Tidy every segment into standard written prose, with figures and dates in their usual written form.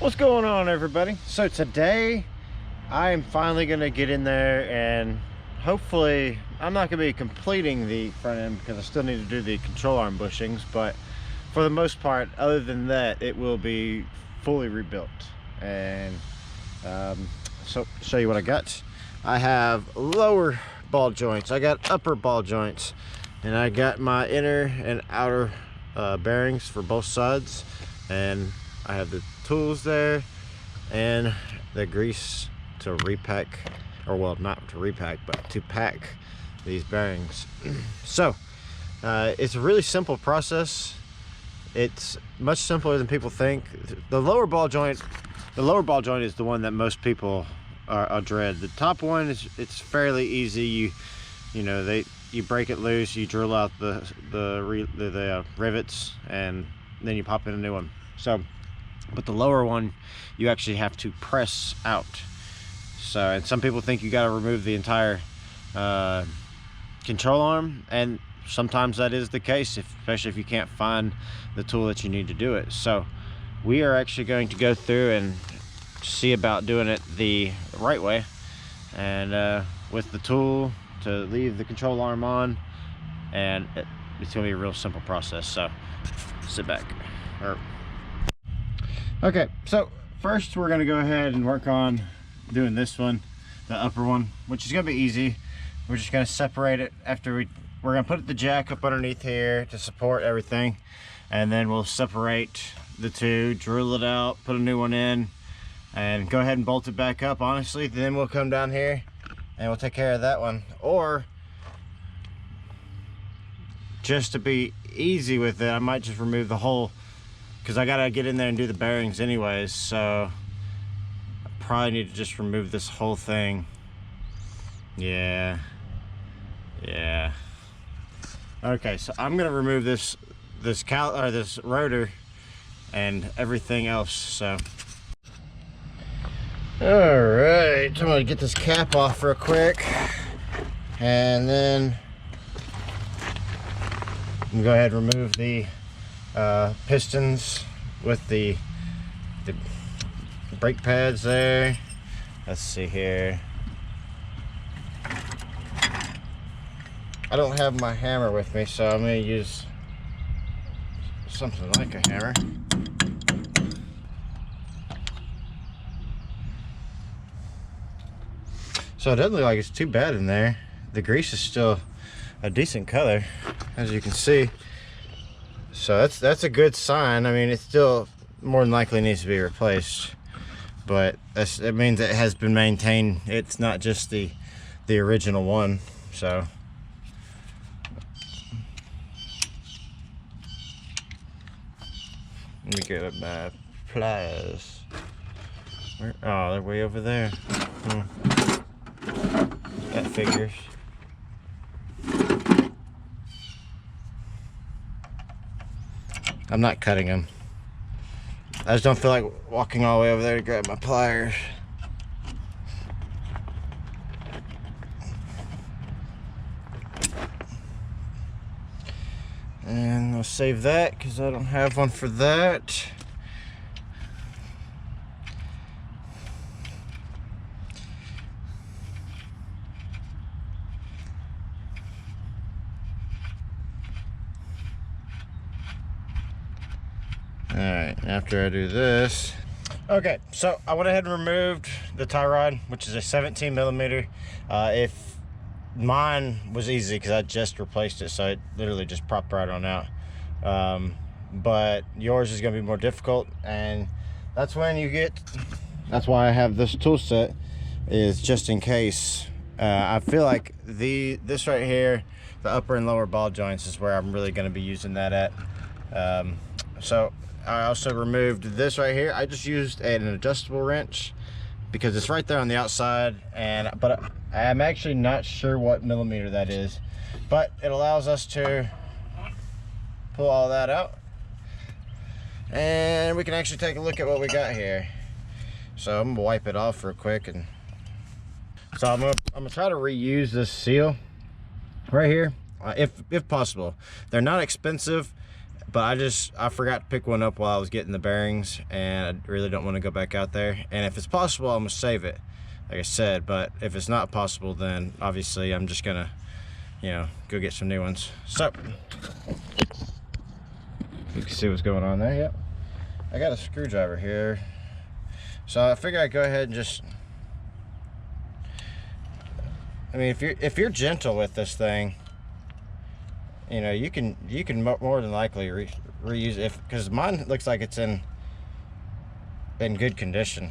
What's going on, everybody? So today I am finally going to get in there, and hopefully I'm not going to be completing the front end because I still need to do the control arm bushings, but for the most part, other than that, it will be fully rebuilt. And so show you what I got. I have lower ball joints, I got upper ball joints, and I got my inner and outer bearings for both sides, and I have the tools there and the grease to repack, or well, not to repack, but to pack these bearings. So it's a really simple process. It's much simpler than people think. The lower ball joint is the one that most people are dread. The top one is, it's fairly easy. You break it loose, you drill out the rivets, and then you pop in a new one. So, but the lower one, you actually have to press out. So, and some people think you got to remove the entire control arm, and sometimes that is the case, especially if you can't find the tool that you need to do it. So we are actually going to go through and see about doing it the right way, and with the tool to leave the control arm on, and it's gonna be a real simple process. So sit back. Okay, so first we're gonna go ahead and work on doing this one, the upper one, which is gonna be easy. We're just gonna separate it after we're gonna put the jack up underneath here to support everything, and then we'll separate the two, drill it out, put a new one in, and go ahead and bolt it back up. Honestly, then we'll come down here and we'll take care of that one. Or just to be easy with it, I might just remove the whole, because I gotta get in there and do the bearings anyways, so I probably need to just remove this whole thing. Yeah. Okay, so I'm gonna remove this rotor and everything else. So all right, I'm gonna get this cap off real quick, and then I'm gonna go ahead and remove the pistons with the brake pads there. Let's see here. I don't have my hammer with me, so I'm gonna use something like a hammer. So it doesn't look like it's too bad in there. The grease is still a decent color, as you can see. So that's a good sign. I mean, it still more than likely needs to be replaced, but it means it has been maintained. It's not just the original one. So let me get my pliers. Oh, they're way over there. That figures. I'm not cutting them. I just don't feel like walking all the way over there to grab my pliers. And I'll save that because I don't have one for that. All right, after I do this, okay, so I went ahead and removed the tie rod, which is a 17 millimeter. If mine was easy because I just replaced it, so it literally just popped right on out. But yours is going to be more difficult, and that's why I have this tool set, is just in case. I feel like this right here, the upper and lower ball joints, is where I'm really going to be using that at. So I also removed this right here. I just used an adjustable wrench because it's right there on the outside, but I'm actually not sure what millimeter that is, but it allows us to pull all that out, and we can actually take a look at what we got here. So I'm gonna wipe it off real quick, and so I'm gonna try to reuse this seal right here, if possible. They're not expensive, But I forgot to pick one up while I was getting the bearings, and I really don't want to go back out there. And if it's possible, I'm gonna save it, like I said. But if it's not possible, then obviously I'm just gonna, you know, go get some new ones. So you can see what's going on there. Yep, I got a screwdriver here, so I figured I'd go ahead and just, I mean, if you're gentle with this thing, you know, you can more than likely reuse it, because mine looks like it's in good condition.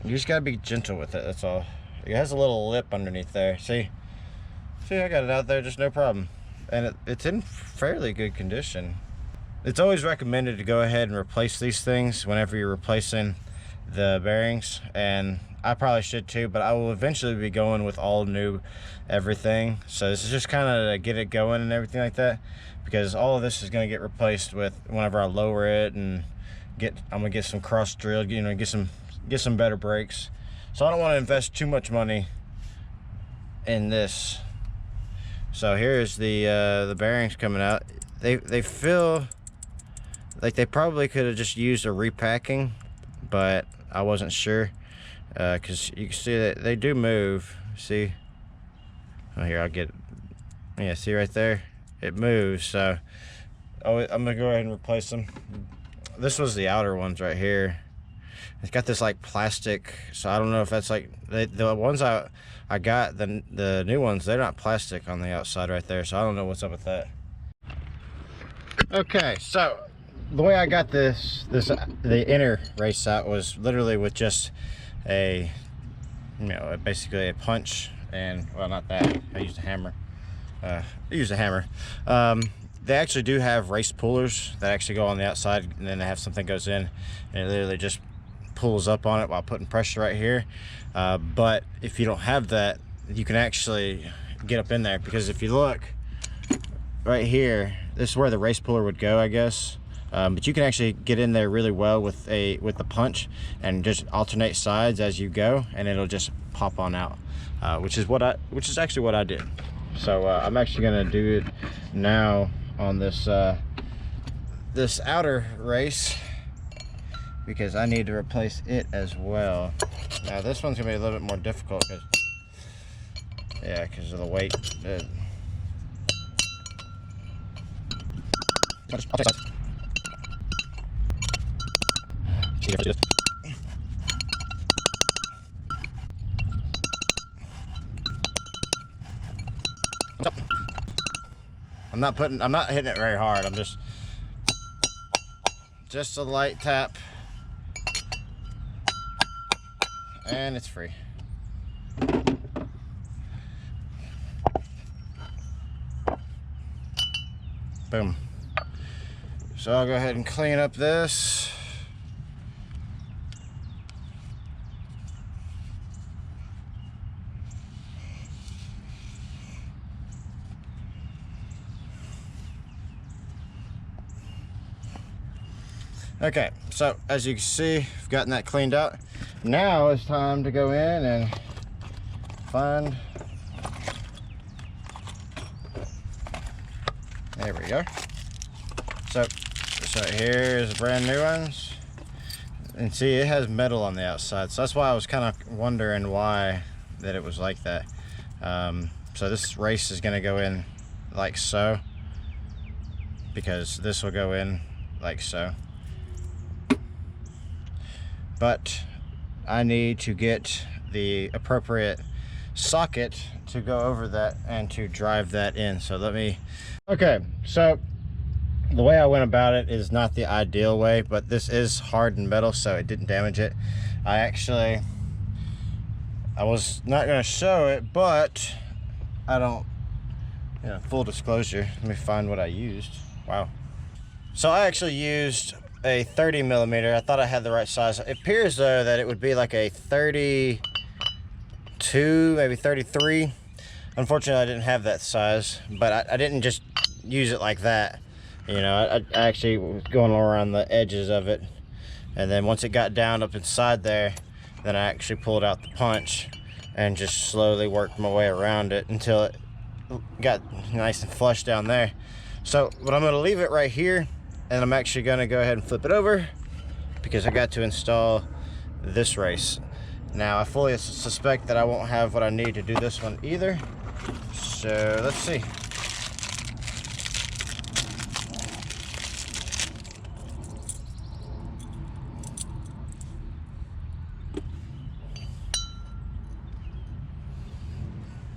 You just gotta be gentle with it, that's all. It has a little lip underneath there. See, I got it out there just no problem, and it's in fairly good condition. It's always recommended to go ahead and replace these things whenever you're replacing the bearings, and I probably should too, but I will eventually be going with all new everything. So this is just kind of to get it going and everything like that, because all of this is going to get replaced with whenever I lower it, and I'm gonna get some cross drilled, you know, get some better brakes. So I don't want to invest too much money in this. So here's the bearings coming out. They feel like they probably could have just used a repacking, but I wasn't sure, because you can see that they do move. See, oh, here, I'll get, yeah, see right there, it moves. So I'm gonna go ahead and replace them. This was the outer ones right here. It's got this like plastic, so I don't know if that's like the ones I got, the new ones, they're not plastic on the outside right there, so I don't know what's up with that. Okay, so the way I got the inner race out was literally with just a, you know, basically a punch, and, well, not that, I used a hammer. They actually do have race pullers that actually go on the outside, and then they have something goes in, and it literally just pulls up on it while putting pressure right here. But if you don't have that, you can actually get up in there, because if you look right here, this is where the race puller would go, I guess. But you can actually get in there really well with the punch, and just alternate sides as you go, and it'll just pop on out, which is actually what I did. So I'm actually gonna do it now on this this outer race, because I need to replace it as well. Now this one's gonna be a little bit more difficult, because of the weight. I'll take sides. I'm not hitting it very hard. I'm just a light tap, and it's free. Boom. So I'll go ahead and clean up this. Okay, so as you can see, I've gotten that cleaned out. Now it's time to go in and find, there we go. So this right here is brand new ones, and see, it has metal on the outside, so that's why I was kind of wondering why that it was like that. So this race is going to go in like so, because this will go in like so. But I need to get the appropriate socket to go over that and to drive that in. So okay, so the way I went about it is not the ideal way, but this is hardened metal, so it didn't damage it. I was not going to show it, but I don't, you know, full disclosure, let me find what I used. Wow. So I actually used a 30 millimeter. I thought I had the right size. It appears though that it would be like a 32, maybe 33. Unfortunately, I didn't have that size, but I didn't just use it like that. You know, I actually was going around the edges of it, and then once it got down up inside there, then I actually pulled out the punch and just slowly worked my way around it until it got nice and flush down there. So what I'm gonna leave it right here, and I'm actually gonna go ahead and flip it over because I got to install this race. Now I fully suspect that I won't have what I need to do this one either. So let's see.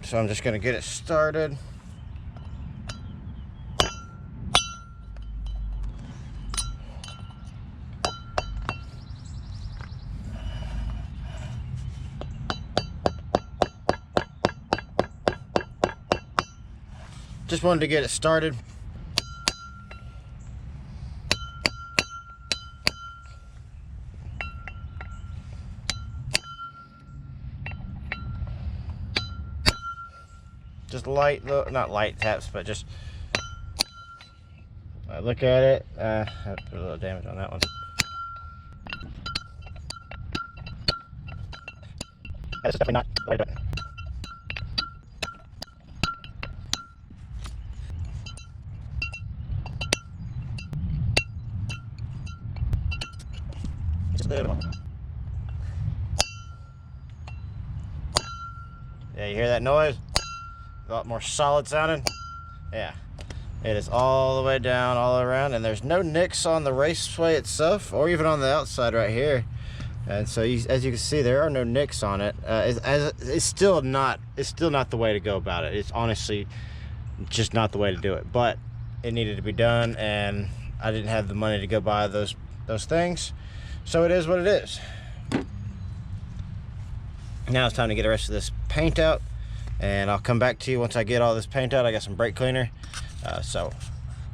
So I'm just gonna get it started. Just wanted to get it started. Just light, not light taps, but just look at it. I put a little damage on that one. That's definitely not the way to do it. Just a little more. Yeah, you hear that noise? A lot more solid sounding. Yeah, it is all the way down, all around, and there's no nicks on the raceway itself, or even on the outside right here. And so, as you can see, there are no nicks on it. It's still not the way to go about it. It's honestly just not the way to do it. But it needed to be done, and I didn't have the money to go buy those things. So it is what it is. Now it's time to get the rest of this paint out. And I'll come back to you once I get all this paint out. I got some brake cleaner. So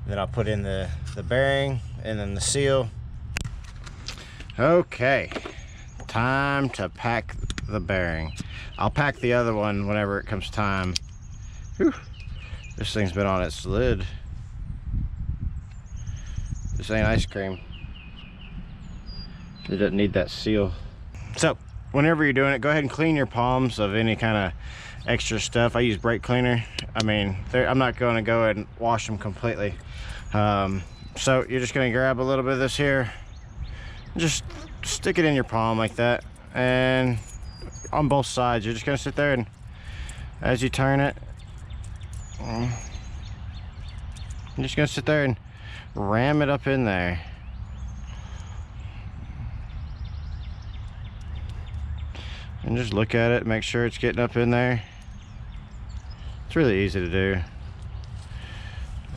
then I'll put in the bearing and then the seal. Okay, time to pack the bearing. I'll pack the other one whenever it comes time. Whew. This thing's been on its lid. This ain't ice cream. It doesn't need that seal. So whenever you're doing it, go ahead and clean your palms of any kind of extra stuff. I use brake cleaner. I mean, I'm not going to go ahead and wash them completely. So you're just going to grab a little bit of this here, just stick it in your palm like that, and on both sides you're just going to sit there, and as you turn it, you're just going to sit there and ram it up in there. And just look at it, make sure it's getting up in there. It's really easy to do.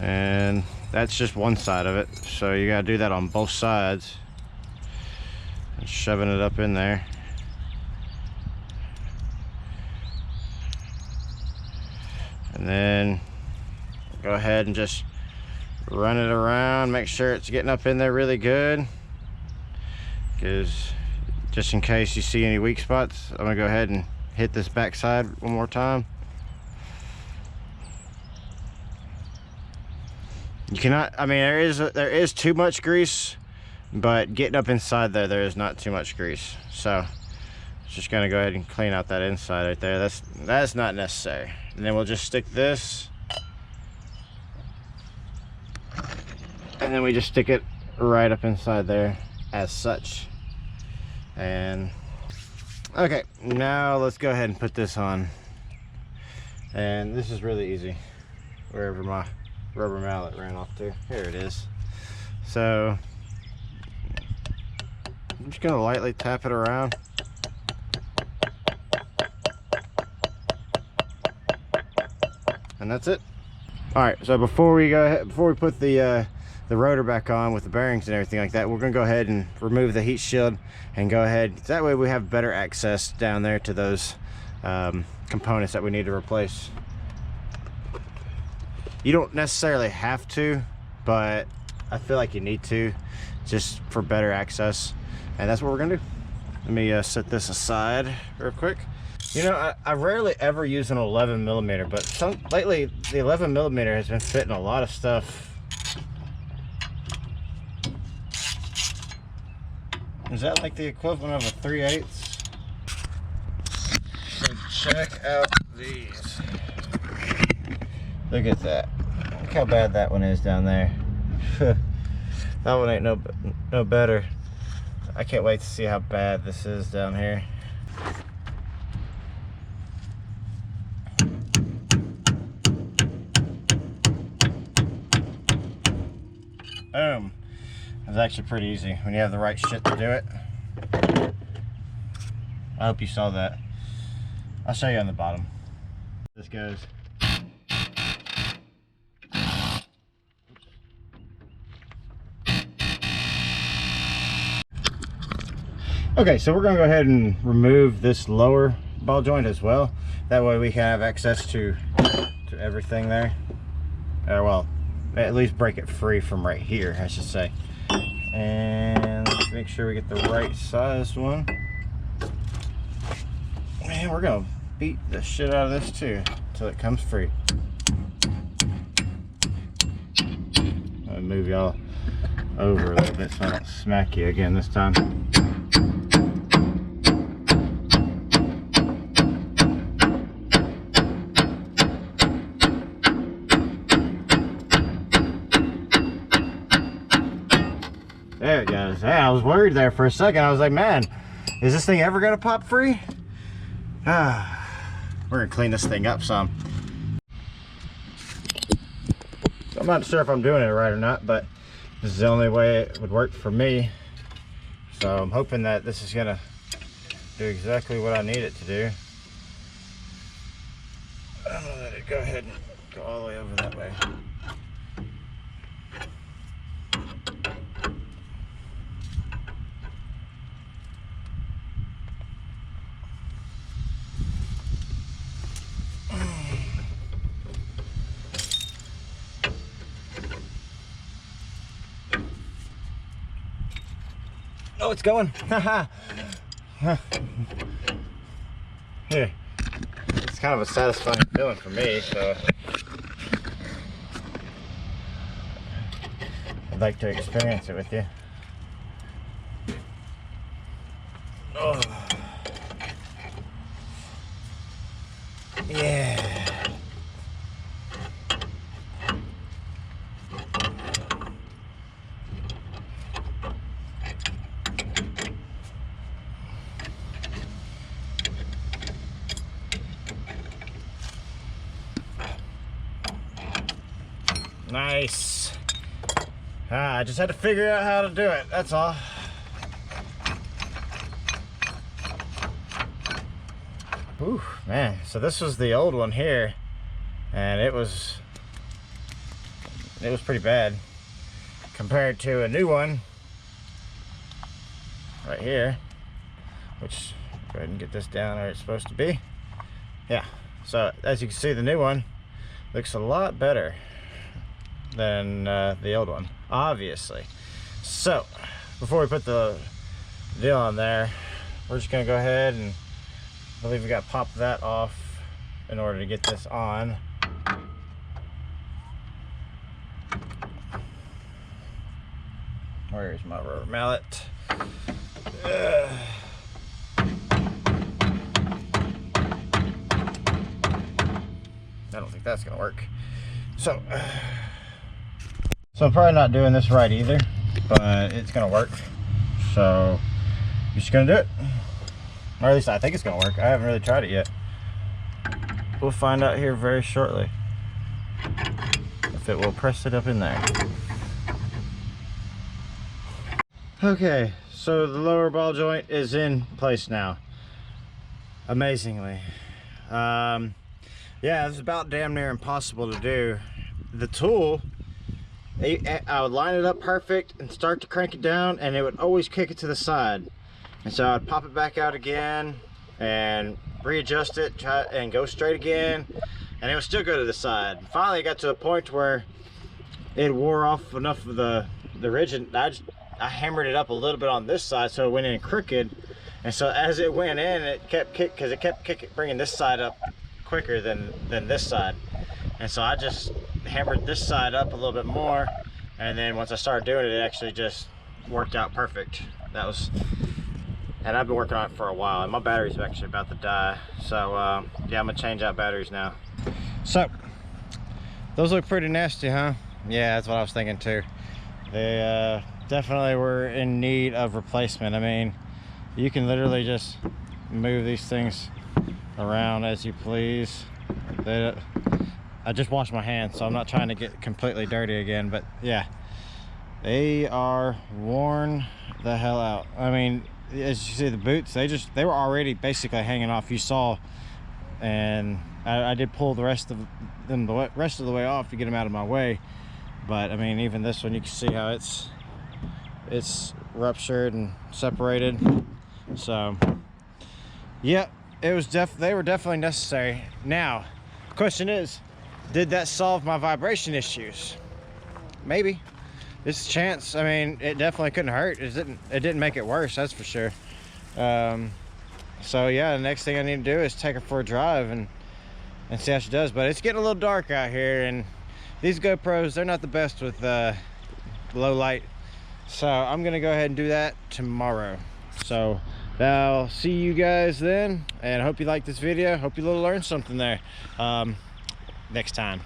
And that's just one side of it. So you gotta do that on both sides. And shoving it up in there. And then go ahead and just run it around, make sure it's getting up in there really good. Because just in case you see any weak spots, I'm gonna go ahead and hit this back side one more time. You cannot, I mean, there is too much grease, but getting up inside there is not too much grease. So just gonna go ahead and clean out that inside right there. That's not necessary. And then we'll just stick this, and then we just stick it right up inside there as such. And okay, now let's go ahead and put this on. And this is really easy, wherever my rubber mallet ran off to. Here it is. So I'm just gonna lightly tap it around. And that's it. All right, so before we put the rotor back on with the bearings and everything like that, we're gonna go ahead and remove the heat shield and go ahead, that way we have better access down there to those components that we need to replace. You don't necessarily have to, but I feel like you need to, just for better access. And that's what we're gonna do. Let me set this aside real quick. You know, I rarely ever use an 11mm, but lately the 11mm has been fitting a lot of stuff. Is that like the equivalent of a 3/8? So check out these. Look at that. Look how bad that one is down there. That one ain't no better. I can't wait to see how bad this is down here. Boom. It's actually pretty easy when you have the right shit to do it. I hope you saw that. I'll show you on the bottom. This goes. Okay, so we're gonna go ahead and remove this lower ball joint as well. That way we can have access to everything there. Well, at least break it free from right here, I should say. And let's make sure we get the right size one. Man, we're gonna beat the shit out of this too until it comes free. I'll move y'all over a little bit so I don't smack you again this time. There it goes. Hey, I was worried there for a second. I was like, man, is this thing ever gonna pop free? We're gonna clean this thing up some. I'm not sure if I'm doing it right or not, but this is the only way it would work for me. So I'm hoping that this is gonna do exactly what I need it to do. I'm gonna let it go ahead and go all the way over that way. Oh, it's going. Here. It's kind of a satisfying feeling for me, so I'd like to experience it with you. Oh. Yeah. Nice. I just had to figure out how to do it, that's all. Ooh, man, so this was the old one here, and it was pretty bad compared to a new one right here, which, go ahead and get this down where it's supposed to be. Yeah, so as you can see, the new one looks a lot better than the old one, obviously. So before we put the deal on there, we're just gonna go ahead and, I believe we got to pop that off in order to get this on. Where's my rubber mallet? I don't think that's gonna work. So I'm probably not doing this right either, but it's gonna work. So you're just gonna do it, or at least I think it's gonna work. I haven't really tried it yet. We'll find out here very shortly if it will press it up in there. Okay, so the lower ball joint is in place now, amazingly. Yeah, it's about damn near impossible to do. The tool, I would line it up perfect and start to crank it down, and it would always kick it to the side. And so I'd pop it back out again and readjust it, try and go straight again, and it would still go to the side. Finally, it got to a point where it wore off enough of the rigid. I hammered it up a little bit on this side so it went in crooked, and so as it went in, it kept bringing this side up quicker than this side. And so I just hammered this side up a little bit more, and then once I started doing it, it actually just worked out perfect. And I've been working on it for a while, and my battery's actually about to die. So yeah, I'm gonna change out batteries now. So Those look pretty nasty, huh? Yeah, that's what I was thinking too. They definitely were in need of replacement. I mean, you can literally just move these things around as you please. I just washed my hands, so I'm not trying to get completely dirty again, but yeah, they are worn the hell out. I mean, as you see, the boots, they were already basically hanging off. You saw, and I did pull the rest of them the rest of the way off to get them out of my way. But I mean, even this one, you can see how it's ruptured and separated. So yeah, they were definitely necessary. Now the question is, did that solve my vibration issues? Maybe. It's a chance. I mean, it definitely couldn't hurt. It didn't make it worse, that's for sure. So yeah, the next thing I need to do is take her for a drive and see how she does. But it's getting a little dark out here, and these GoPros, they're not the best with low light. So I'm gonna go ahead and do that tomorrow. So I'll see you guys then, and I hope you liked this video. Hope you learned something there. Next time.